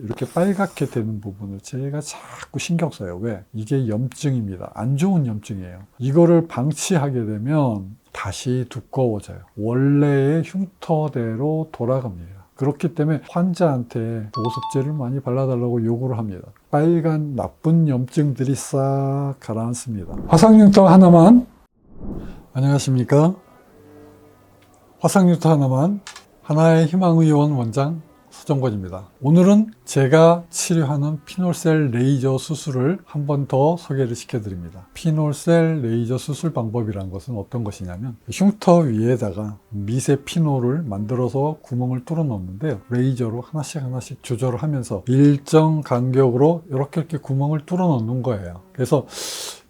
이렇게 빨갛게 되는 부분을 제가 자꾸 신경 써요. 왜? 이게 염증입니다. 안 좋은 염증이에요. 이거를 방치하게 되면 다시 두꺼워져요. 원래의 흉터대로 돌아갑니다. 그렇기 때문에 환자한테 보습제를 많이 발라달라고 요구를 합니다. 빨간 나쁜 염증들이 싹 가라앉습니다. 화상흉터 하나만. 안녕하십니까? 화상흉터 하나만. 하나의 희망의원 원장 서정권입니다. 오늘은 제가 치료하는 피놀셀 레이저 수술을 한 번 더 소개를 시켜드립니다. 피놀셀 레이저 수술 방법이란 것은 어떤 것이냐면 흉터 위에다가 미세 피놀을 만들어서 구멍을 뚫어 놓는데요. 레이저로 하나씩 조절을 하면서 일정 간격으로 이렇게 구멍을 뚫어 놓는 거예요. 그래서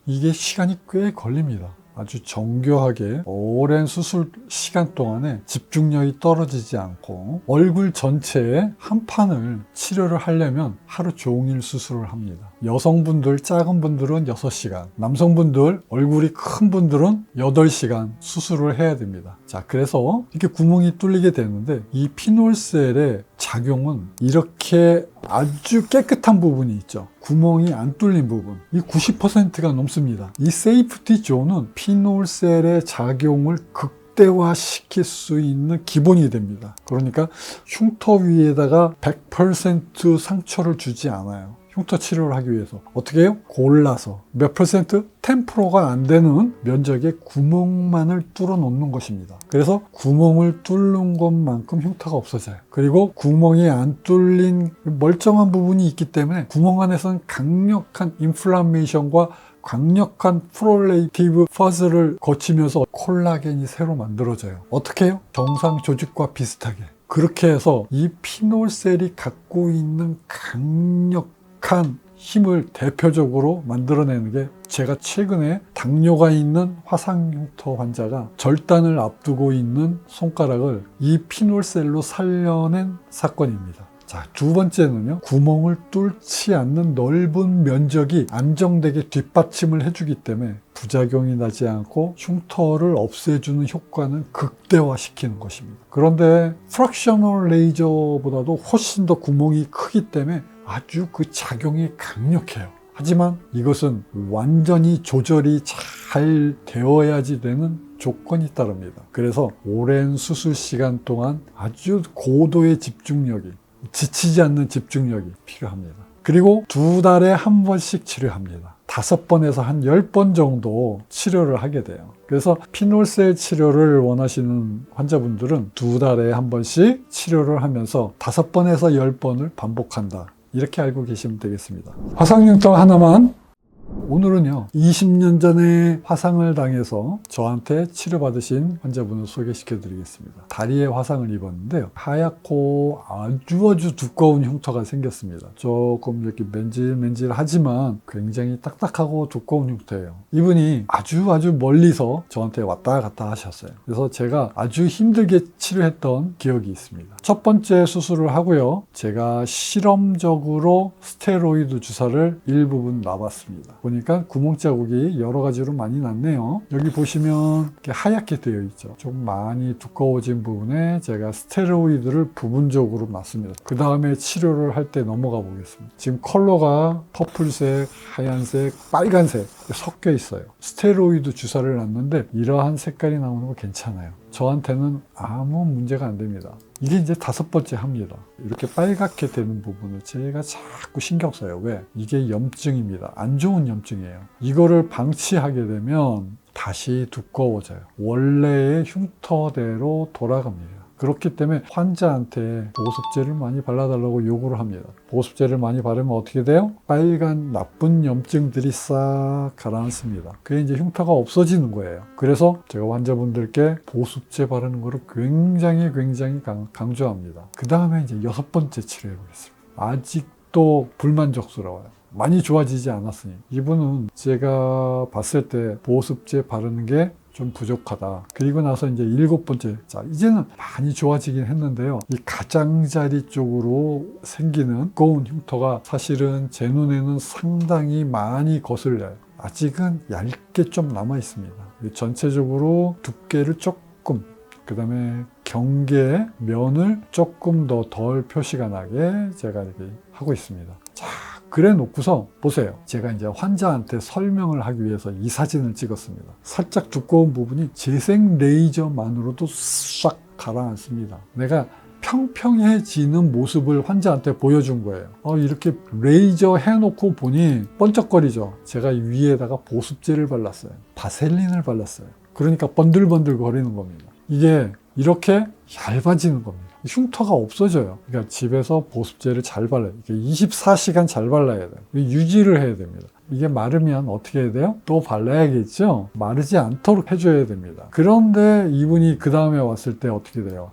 이게 시간이 꽤 걸립니다. 아주 정교하게 오랜 수술 시간 동안에 집중력이 떨어지지 않고 얼굴 전체에 한 판을 치료를 하려면 하루 종일 수술을 합니다. 여성분들, 작은 분들은 6시간, 남성분들, 얼굴이 큰 분들은 8시간 수술을 해야 됩니다. 자, 그래서 이렇게 구멍이 뚫리게 되는데 이 피놀셀의 작용은 이렇게 아주 깨끗한 부분이 있죠. 구멍이 안 뚫린 부분. 이 90%가 넘습니다. 이 세이프티 존은 피놀셀의 작용을 극대화시킬 수 있는 기본이 됩니다. 그러니까 흉터 위에다가 100% 상처를 주지 않아요. 흉터 치료를 하기 위해서 어떻게 해요? 골라서 몇 퍼센트? 10%가 안 되는 면적의 구멍만을 뚫어 놓는 것입니다. 그래서 구멍을 뚫는 것만큼 흉터가 없어져요. 그리고 구멍이 안 뚫린 멀쩡한 부분이 있기 때문에 구멍 안에서는 강력한 인플라메이션과 강력한 프롤레이티브 퍼즐을 거치면서 콜라겐이 새로 만들어져요. 어떻게 해요? 정상 조직과 비슷하게. 그렇게 해서 이 피놀셀이 갖고 있는 강력한 힘을 대표적으로 만들어내는 게 제가 최근에 당뇨가 있는 화상흉터 환자가 절단을 앞두고 있는 손가락을 이 피놀셀로 살려낸 사건입니다. 자, 두 번째는요, 구멍을 뚫지 않는 넓은 면적이 안정되게 뒷받침을 해주기 때문에 부작용이 나지 않고 흉터를 없애주는 효과는 극대화시키는 것입니다. 그런데 프랙셔널 레이저보다도 훨씬 더 구멍이 크기 때문에 아주 그 작용이 강력해요. 하지만 이것은 완전히 조절이 잘 되어야지 되는 조건이 따릅니다. 그래서 오랜 수술 시간 동안 아주 고도의 집중력이, 지치지 않는 집중력이 필요합니다. 그리고 2달에 한 번씩 치료합니다. 5번에서 한 10번 정도 치료를 하게 돼요. 그래서 피놀셀 치료를 원하시는 환자분들은 2달에 한 번씩 치료를 하면서 5번에서 10번을 반복한다. 이렇게 알고 계시면 되겠습니다. 화상흉터 하나만. 오늘은요, 20년 전에 화상을 당해서 저한테 치료받으신 환자분을 소개시켜 드리겠습니다. 다리에 화상을 입었는데요, 하얗고 아주 두꺼운 흉터가 생겼습니다. 조금 이렇게 맨질맨질하지만 굉장히 딱딱하고 두꺼운 흉터예요. 이분이 아주 멀리서 저한테 왔다 갔다 하셨어요. 그래서 제가 아주 힘들게 치료했던 기억이 있습니다. 첫 번째 수술을 하고요, 제가 실험적으로 스테로이드 주사를 일부분 놔봤습니다. 보니까 구멍 자국이 여러 가지로 많이 났네요. 여기 보시면 이렇게 하얗게 되어 있죠. 좀 많이 두꺼워진 부분에 제가 스테로이드를 부분적으로 놨습니다. 그 다음에 치료를 할 때 넘어가 보겠습니다. 지금 컬러가 퍼플색, 하얀색, 빨간색 섞여 있어요. 스테로이드 주사를 놨는데 이러한 색깔이 나오는 거 괜찮아요. 저한테는 아무 문제가 안 됩니다. 이게 이제 5번째 합니다. 이렇게 빨갛게 되는 부분을 제가 자꾸 신경 써요. 왜? 이게 염증입니다. 안 좋은 염증이에요. 이거를 방치하게 되면 다시 두꺼워져요. 원래의 흉터대로 돌아갑니다. 그렇기 때문에 환자한테 보습제를 많이 발라달라고 요구를 합니다. 보습제를 많이 바르면 어떻게 돼요? 빨간 나쁜 염증들이 싹 가라앉습니다. 그게 이제 흉터가 없어지는 거예요. 그래서 제가 환자분들께 보습제 바르는 거를 굉장히 강조합니다. 그 다음에 이제 6번째 치료해 보겠습니다. 아직도 불만족스러워요. 많이 좋아지지 않았으니. 이분은 제가 봤을 때 보습제 바르는 게 좀 부족하다. 그리고 나서 이제 7번째. 자, 이제는 많이 좋아지긴 했는데요, 이 가장자리 쪽으로 생기는 두꺼운 흉터가 사실은 제 눈에는 상당히 많이 거슬려요. 아직은 얇게 좀 남아 있습니다. 전체적으로 두께를 조금, 그 다음에 경계의 면을 조금 더 덜 표시가 나게 제가 이렇게 하고 있습니다. 자, 그래 놓고서 보세요. 제가 이제 환자한테 설명을 하기 위해서 이 사진을 찍었습니다. 살짝 두꺼운 부분이 재생 레이저만으로도 싹 가라앉습니다. 내가 평평해지는 모습을 환자한테 보여준 거예요. 이렇게 레이저 해놓고 보니 번쩍거리죠. 제가 위에다가 보습제를 발랐어요. 바셀린을 발랐어요. 그러니까 번들번들 거리는 겁니다. 이게 이렇게 얇아지는 겁니다. 흉터가 없어져요. 그러니까 집에서 보습제를 잘 발라요. 24시간 잘 발라야 돼요. 유지를 해야 됩니다. 이게 마르면 어떻게 해야 돼요? 또 발라야겠죠? 마르지 않도록 해줘야 됩니다. 그런데 이분이 그 다음에 왔을 때 어떻게 돼요?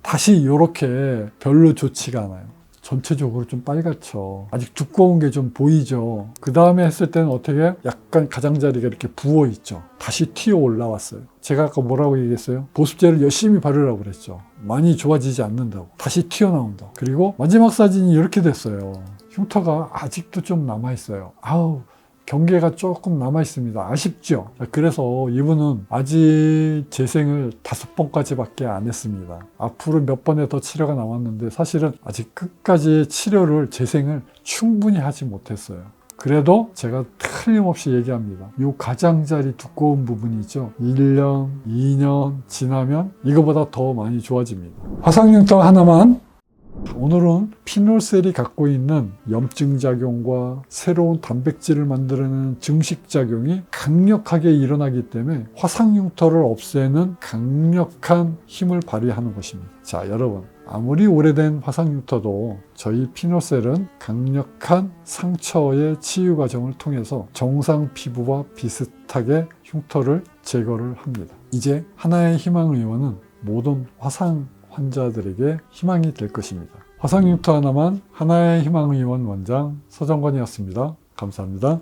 다시 이렇게 별로 좋지가 않아요. 전체적으로 좀 빨갛죠. 아직 두꺼운 게 좀 보이죠. 그 다음에 했을 때는 어떻게 해요? 약간 가장자리가 이렇게 부어 있죠. 다시 튀어 올라왔어요. 제가 아까 뭐라고 얘기했어요? 보습제를 열심히 바르라고 그랬죠. 많이 좋아지지 않는다고. 다시 튀어나온다. 그리고 마지막 사진이 이렇게 됐어요. 흉터가 아직도 좀 남아있어요. 경계가 조금 남아있습니다. 아쉽죠? 그래서 이분은 아직 재생을 5번까지밖에 안 했습니다. 앞으로 몇 번의 더 치료가 남았는데 사실은 아직 끝까지 치료를, 재생을 충분히 하지 못했어요. 그래도 제가 틀림없이 얘기합니다. 이 가장자리 두꺼운 부분이죠. 1년, 2년 지나면 이거보다 더 많이 좋아집니다. 화상흉터 하나만. 오늘은 피놀셀이 갖고 있는 염증 작용과 새로운 단백질을 만들어내는 증식 작용이 강력하게 일어나기 때문에 화상흉터를 없애는 강력한 힘을 발휘하는 것입니다. 자, 여러분, 아무리 오래된 화상흉터도 저희 피놀셀은 강력한 상처의 치유 과정을 통해서 정상 피부와 비슷하게 흉터를 제거를 합니다. 이제 하나의 희망 의원은 모든 화상 환자들에게 희망이 될 것입니다. 화상흉터 하나만 하나의 희망 의원 원장 서정관이었습니다. 감사합니다.